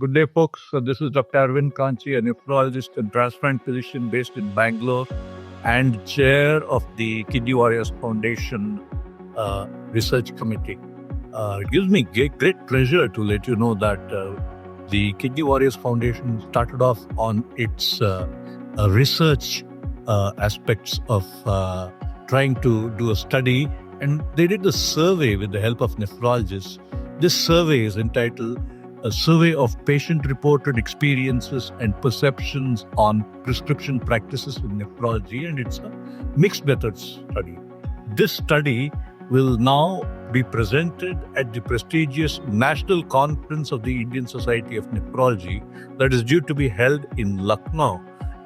Good day, folks. This is Dr. Arvind Kanchi, a nephrologist and transplant physician based in Bangalore and chair of the Kidney Warriors Foundation Research Committee. It gives me great pleasure to let you know that the Kidney Warriors Foundation started off on its research aspects of trying to do a study, and they did the survey with the help of nephrologists. This survey is entitled A Survey of Patient-Reported Experiences and Perceptions on Prescription Practices in Nephrology, and it's a mixed methods study. This study will now be presented at the prestigious National Conference of the Indian Society of Nephrology that is due to be held in Lucknow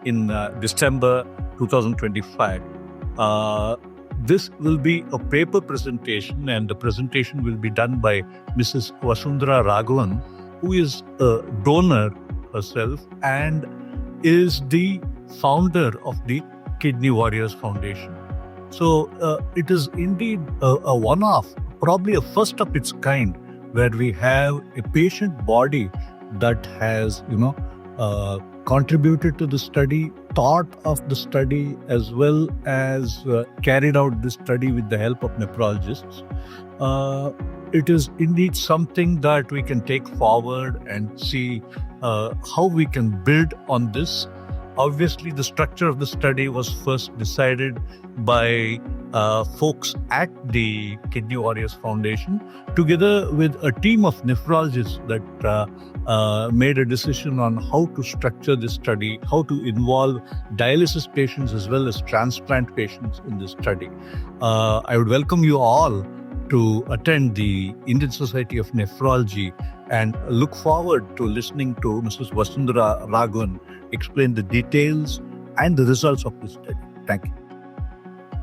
in December 2025. This will be a paper presentation, and the presentation will be done by Mrs. Vasundhara Raghavan, who is a donor herself and is the founder of the Kidney Warriors Foundation. So it is indeed a one-off, probably a first of its kind, where we have a patient body that has, contributed to the study, thought of the study, as well as carried out this study with the help of nephrologists. It is indeed something that we can take forward and see how we can build on this. Obviously, the structure of the study was first decided by folks at the Kidney Warriors Foundation, together with a team of nephrologists that made a decision on how to structure this study, how to involve dialysis patients as well as transplant patients in this study. I would welcome you all to attend the Indian Society of Nephrology and look forward to listening to Mrs. Vasundhara Raghavan explain the details and the results of this study. Thank you.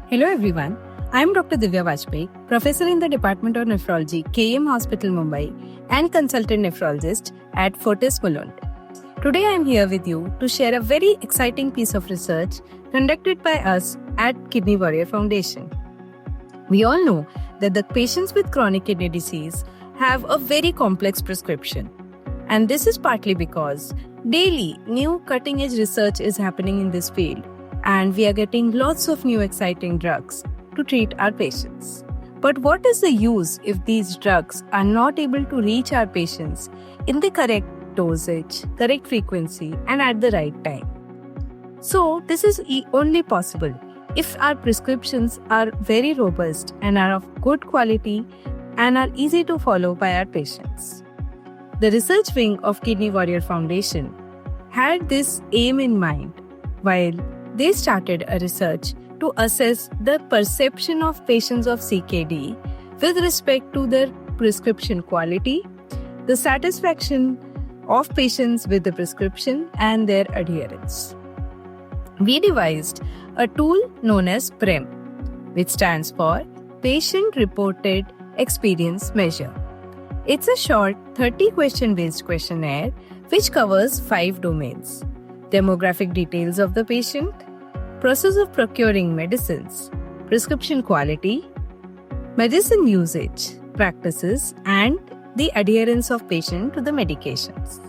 Hello everyone, I am Dr. Divya Vajpayee, Professor in the Department of Nephrology, KM Hospital, Mumbai, and Consultant Nephrologist at Fortis Mulund. Today I am here with you to share a very exciting piece of research conducted by us at Kidney Warrior Foundation. We all know that the patients with chronic kidney disease have a very complex prescription. And this is partly because daily new cutting-edge research is happening in this field, and we are getting lots of new exciting drugs to treat our patients. But what is the use if these drugs are not able to reach our patients in the correct dosage, correct frequency, and at the right time? So this is only possible if our prescriptions are very robust and are of good quality and are easy to follow by our patients. The research wing of Kidney Warrior Foundation had this aim in mind while they started a research to assess the perception of patients of CKD with respect to their prescription quality, the satisfaction of patients with the prescription, and their adherence. We devised a tool known as PREM, which stands for Patient Reported Experience Measure. It's a short 30-question-based questionnaire which covers 5 domains: demographic details of the patient, process of procuring medicines, prescription quality, medicine usage practices, and the adherence of patient to the medications.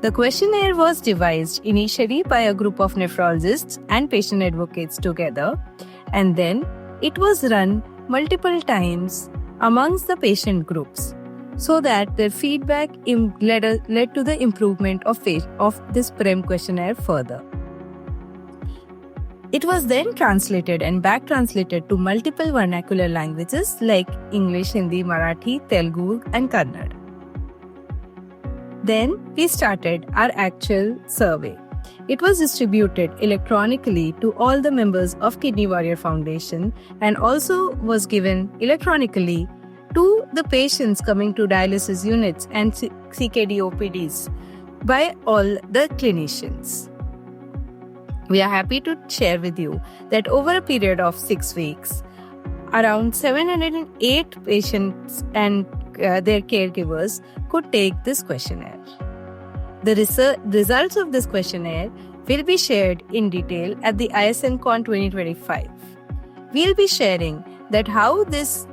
The questionnaire was devised initially by a group of nephrologists and patient advocates together, and then it was run multiple times amongst the patient groups so that their feedback led to the improvement of this PREM questionnaire further. It was then translated and back-translated to multiple vernacular languages like English, Hindi, Marathi, Telugu, and Kannada. Then we started our actual survey. It was distributed electronically to all the members of Kidney Warrior Foundation and also was given electronically to the patients coming to dialysis units and CKD OPDs by all the clinicians. We are happy to share with you that over a period of 6 weeks, around 708 patients and their caregivers could take this questionnaire. The results of this questionnaire will be shared in detail at the ISNCon 2025. We'll be sharing that how this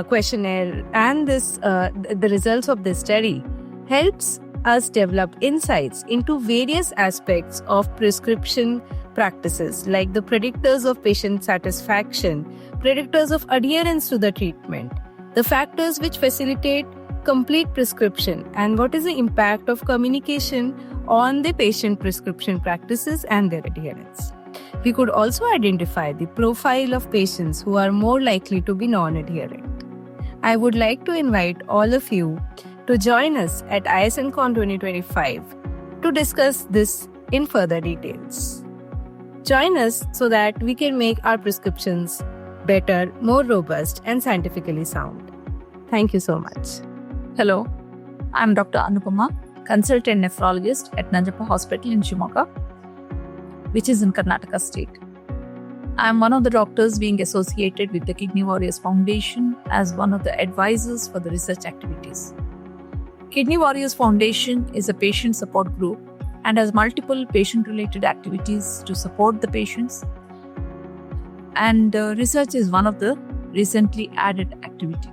questionnaire and the results of this study helps us develop insights into various aspects of prescription practices like the predictors of patient satisfaction, predictors of adherence to the treatment, the factors which facilitate complete prescription, and what is the impact of communication on the patient prescription practices and their adherence. We could also identify the profile of patients who are more likely to be non-adherent. I would like to invite all of you to join us at ISNCon 2025 to discuss this in further details. Join us so that we can make our prescriptions better, more robust, and scientifically sound. Thank you so much. Hello, I'm Dr. Anupama, consultant nephrologist at Najappa Hospital in Shimoga, which is in Karnataka state. I'm one of the doctors being associated with the Kidney Warriors Foundation as one of the advisors for the research activities. Kidney Warriors Foundation is a patient support group and has multiple patient-related activities to support the patients. And research is one of the recently added activities.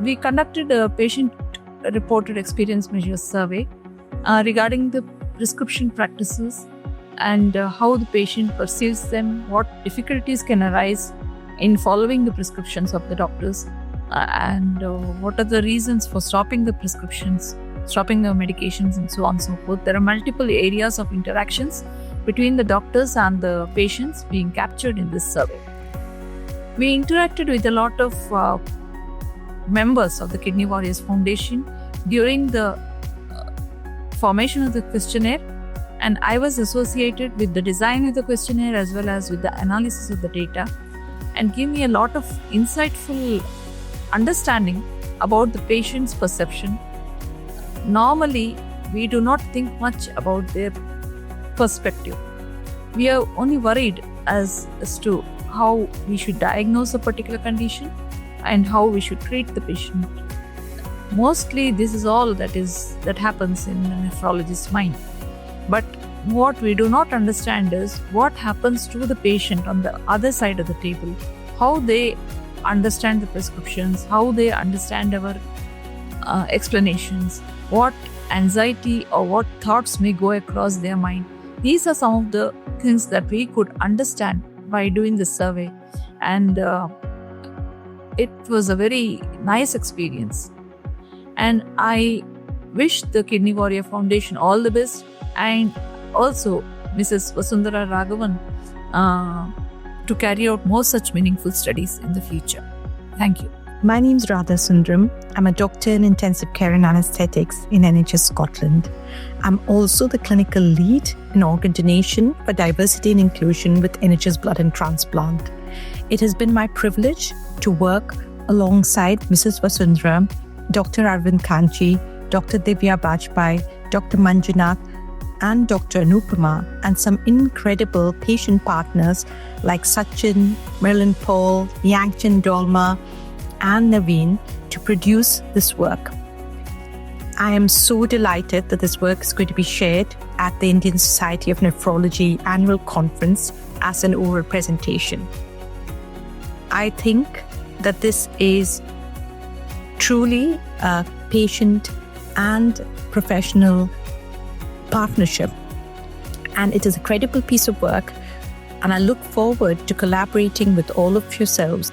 We conducted a patient-reported experience measures survey regarding the prescription practices and how the patient perceives them, what difficulties can arise in following the prescriptions of the doctors, and what are the reasons for stopping the prescriptions, stopping the medications, and so on and so forth. There are multiple areas of interactions between the doctors and the patients being captured in this survey. We interacted with a lot of members of the Kidney Warriors Foundation during the formation of the questionnaire, and I was associated with the design of the questionnaire as well as with the analysis of the data, and gave me a lot of insightful understanding about the patient's perception. Normally, we do not think much about their perspective. We are only worried as to how we should diagnose a particular condition and how we should treat the patient. Mostly, this is all that happens in the nephrologist's mind. But what we do not understand is what happens to the patient on the other side of the table, how they understand the prescriptions, how they understand our explanations, what anxiety or what thoughts may go across their mind. These are some of the things that we could understand by doing this survey, and it was a very nice experience. And I wish the Kidney Warrior Foundation all the best, and also Mrs. Vasundhara Raghavan to carry out more such meaningful studies in the future. Thank you. My name is Radha Sundram. I'm a doctor in intensive care and anesthetics in NHS Scotland. I'm also the clinical lead in organ donation for diversity and inclusion with NHS Blood and Transplant. It has been my privilege to work alongside Mrs. Vasundhara, Dr. Arvind Kanchi, Dr. Divya Bajpai, Dr. Manjunath, and Dr. Anupama, and some incredible patient partners like Sachin, Marilyn Paul, Yangchen Dolma, and Naveen to produce this work. I am so delighted that this work is going to be shared at the Indian Society of Nephrology annual conference as an oral presentation. I think that this is truly a patient and professional partnership, and it is a credible piece of work, and I look forward to collaborating with all of yourselves